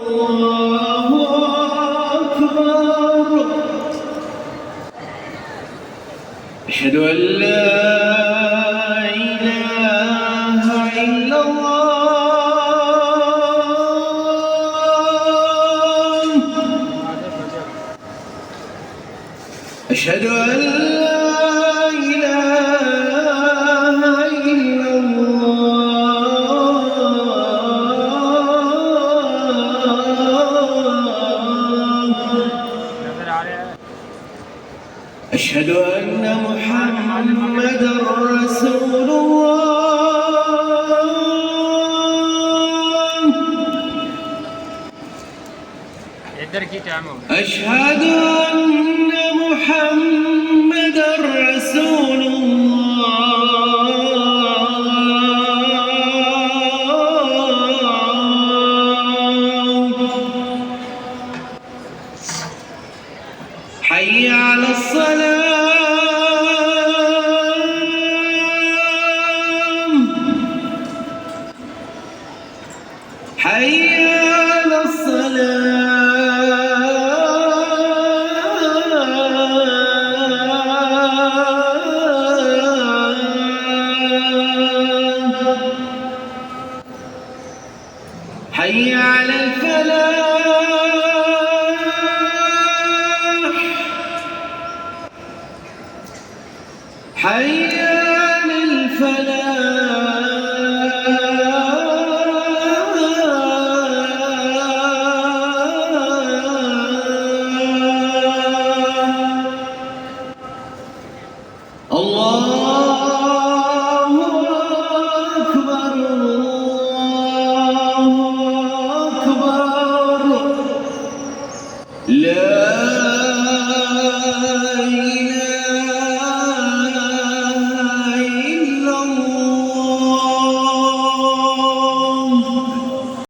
الله أكبر. أشهد أن لا إله إلا الله. أشهد أن لا إله إلا الله. أشهد أن محمدًا رسول الله. أشهد أن محمدًا رسول الله. حي على الصلاة. حي على الصلاة. حي على الفلاح. حي على الفلاح. الله أكبر. الله أكبر. لا